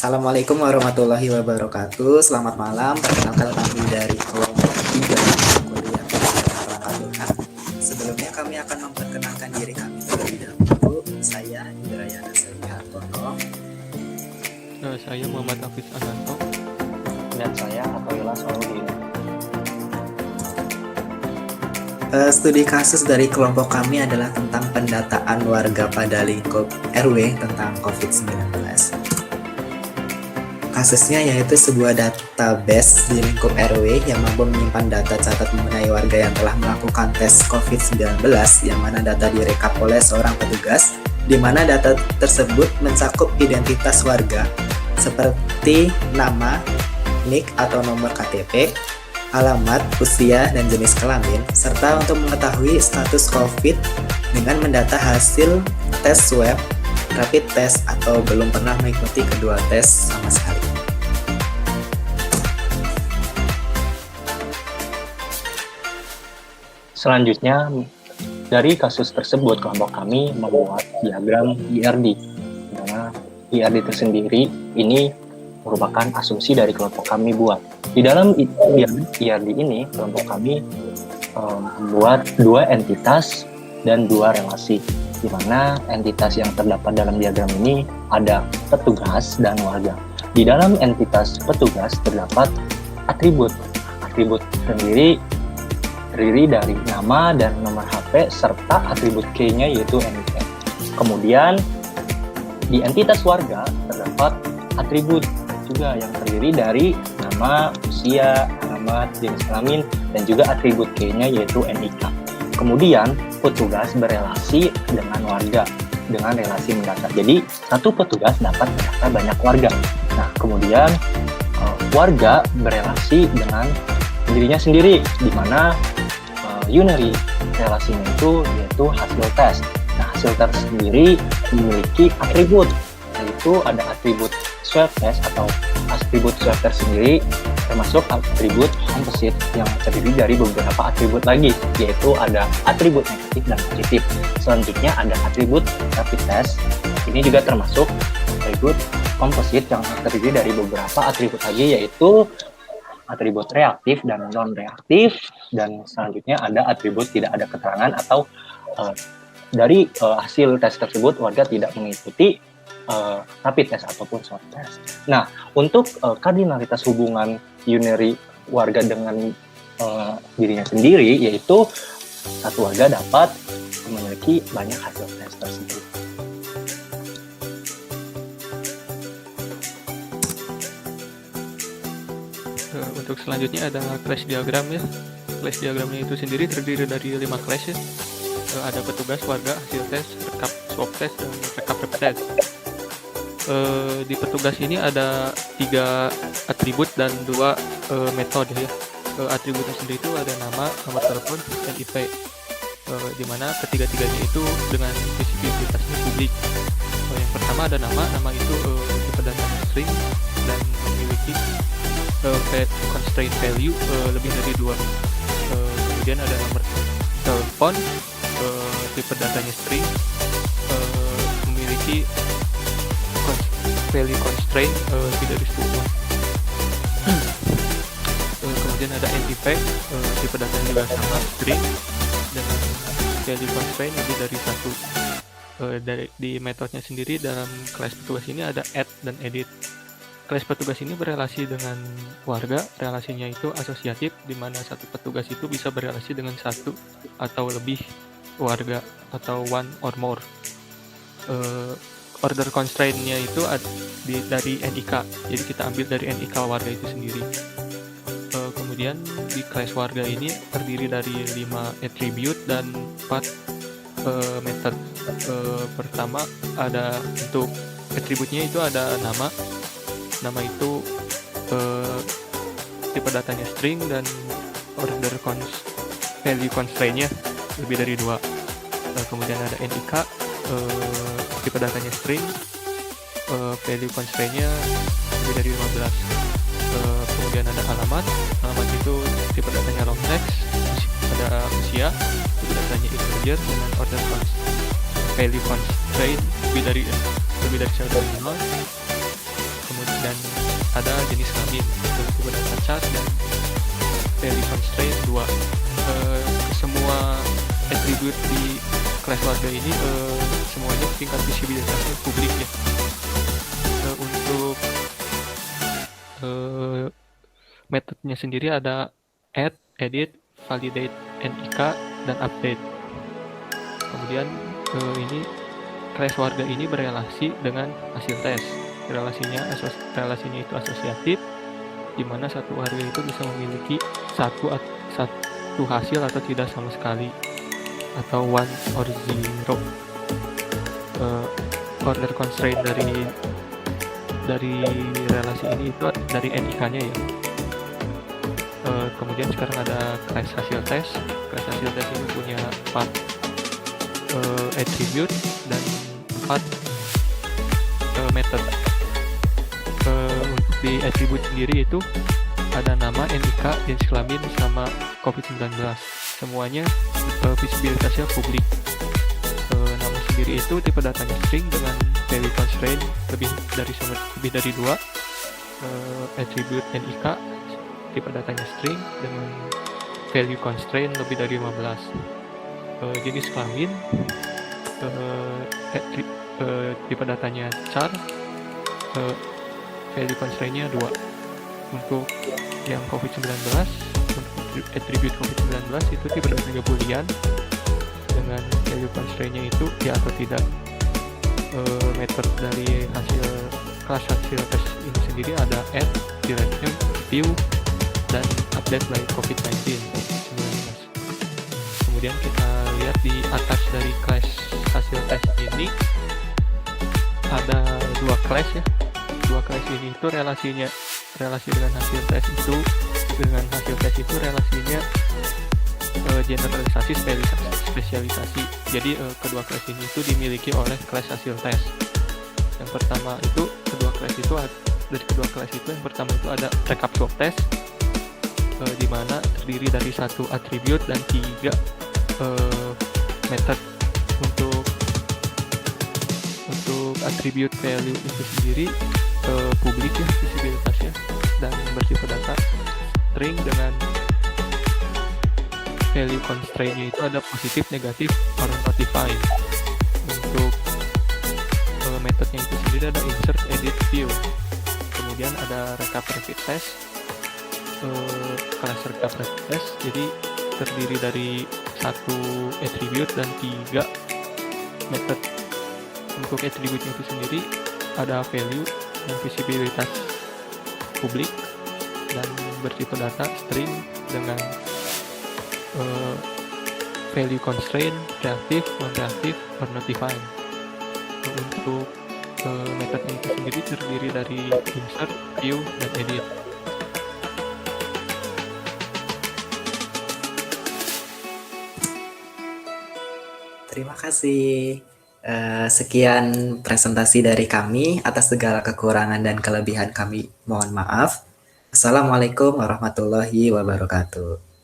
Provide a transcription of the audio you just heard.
Assalamualaikum warahmatullahi wabarakatuh. Selamat malam. Perkenalkan kami dari kelompok 3 kuliah kesehatan kandungan. Sebelumnya kami akan memperkenalkan diri kami terlebih dahulu. Saya Indrayana Selihartono. Saya Muhammad Hafiz Ananto. Dan saya Atoila Soludin. Studi kasus dari kelompok kami adalah tentang pendataan warga pada lingkup RW tentang COVID-19. Kasusnya yaitu sebuah database di lingkup RW yang mampu menyimpan data catat mengenai warga yang telah melakukan tes COVID-19, yang mana data direkap oleh seorang petugas, di mana data tersebut mencakup identitas warga seperti nama, NIK atau nomor KTP, alamat, usia, dan jenis kelamin, serta untuk mengetahui status COVID dengan mendata hasil tes swab, rapid test, atau belum pernah mengikuti kedua tes sama sekali. Selanjutnya, dari kasus tersebut kelompok kami membuat diagram IRD, di mana IRD tersendiri ini merupakan asumsi dari kelompok kami buat. Di dalam IRD ini, kelompok kami membuat dua entitas dan dua relasi, di mana entitas yang terdapat dalam diagram ini ada petugas dan warga. Di dalam entitas petugas terdapat atribut. Atribut sendiri terdiri dari nama dan nomor HP serta atribut K-nya yaitu NIK. Kemudian di entitas warga terdapat atribut juga yang terdiri dari nama, usia, alamat, jenis kelamin, dan juga atribut K-nya yaitu NIK. Kemudian petugas berelasi dengan warga dengan relasi mendata. Jadi satu petugas dapat mendata banyak warga. Nah, kemudian warga berelasi dengan dirinya sendiri, di mana unary relasinya itu yaitu hasil tes. Nah, hasil tes sendiri memiliki atribut, yaitu ada atribut swab test atau atribut swab test sendiri termasuk atribut composite yang terdiri dari beberapa atribut lagi, yaitu ada atribut negatif dan positif. Selanjutnya ada atribut rapid test. Ini juga termasuk atribut composite yang terdiri dari beberapa atribut lagi, yaitu atribut reaktif dan non-reaktif, dan selanjutnya ada atribut tidak ada keterangan atau dari hasil tes tersebut warga tidak mengikuti rapid test ataupun swab test. Nah, untuk kardinalitas hubungan unary warga dengan dirinya sendiri, yaitu satu warga dapat memiliki banyak hasil tes tersebut. Untuk selanjutnya ada class diagram ya. Class diagramnya itu sendiri terdiri dari 5 class ya. Ada petugas, warga, hasil tes, rekap swab test, dan rekap rapid test. Di petugas ini ada 3 atribut dan 2 metode ya. Atributnya sendiri itu ada nama, nomor telepon, dan IP. Di mana ketiga-tiganya itu dengan visibilitasnya publik. Yang pertama ada nama itu tipe data string dan memiliki constraint value lebih dari 2. Kemudian ada nomor telepon, tipe datanya string, memiliki value constraint lebih dari 10. Kemudian ada NIP, tipe datanya juga sama, string, dengan value constraint lebih dari 1. Di metodenya sendiri dalam kelas petugas ini ada add dan edit. Kelas petugas ini berelasi dengan warga, relasinya itu asosiatif, di mana satu petugas itu bisa berelasi dengan satu atau lebih warga atau one or more. Order constraint-nya itu dari NIK, jadi kita ambil dari NIK warga itu sendiri. Kemudian di kelas warga ini terdiri dari 5 attribute dan 4 method. Pertama ada untuk atributnya itu ada nama itu tipe datanya string dan order value constraint-nya lebih dari 2. Kemudian ada NIK, tipe datanya string, value constraint-nya lebih dari 15. Kemudian ada alamat itu tipe datanya long text, ada usia, tipe datanya integer dengan order value constraint lebih dari 1 dari 0. Kemudian dan ada jenis kelamin, tipe data char dan value constraint 2. Semua attribute di kelas warga ini semuanya tingkat visibilitasnya publik ya. Untuk metodenya sendiri ada add, edit, validate, NIK, dan update. Kemudian ini class warga ini berelasi dengan hasil tes. Relasinya itu asosiatif, di mana satu warga itu bisa memiliki satu hasil atau tidak sama sekali, atau one or zero. Order constraint dari relasi ini itu dari NIK-nya ya. Kemudian sekarang ada class hasil tes. Class hasil tes ini punya 4 attribute dan 4 method. Untuk di attribute sendiri itu ada nama, NIK, jenis kelamin, sama COVID-19. Semuanya visibilitasnya publik. Nama sendiri itu tipe datanya string dengan value constraint lebih dari 2. Attribute NIK tipe datanya string dengan value constraint lebih dari 15. Jenis kelamin tipe datanya char, value constraint-nya 2. Untuk yang COVID-19, untuk attribute COVID-19 itu tipe datanya boolean dengan value constraint-nya itu ya atau tidak. Method dari kelas hasil tes ini sendiri ada add, direction, view, dan update by COVID-19. Kemudian kita lihat di atas dari kelas hasil tes ini ada 2 kelas ya. 2 kelas ini itu relasi dengan hasil tes itu relasinya generalisasi spesialisasi. Jadi kedua kelas ini itu dimiliki oleh kelas hasil tes. Yang pertama itu kedua kelas itu yang pertama itu ada recap swap test, di mana terdiri dari 1 attribute dan 3 method. Untuk attribute value itu sendiri publik ya visibilitasnya, dan bersifat data string dengan value constraint-nya itu ada positif, negatif, or notify. Untuk metodenya itu sendiri ada insert, edit, view. Kemudian ada recap rapid test. Kelas recap rapid test jadi terdiri dari 1 attribute dan 3 method. Untuk attribute-nya itu sendiri ada value dan visibilitas publik dan bersifat data string dengan value constraint, reactive, non-reactive, or notifying. Untuk metodenya itu sendiri terdiri dari insert, view, dan edit. Terima kasih. Sekian presentasi dari kami. Atas segala kekurangan dan kelebihan kami mohon maaf. Assalamualaikum warahmatullahi wabarakatuh.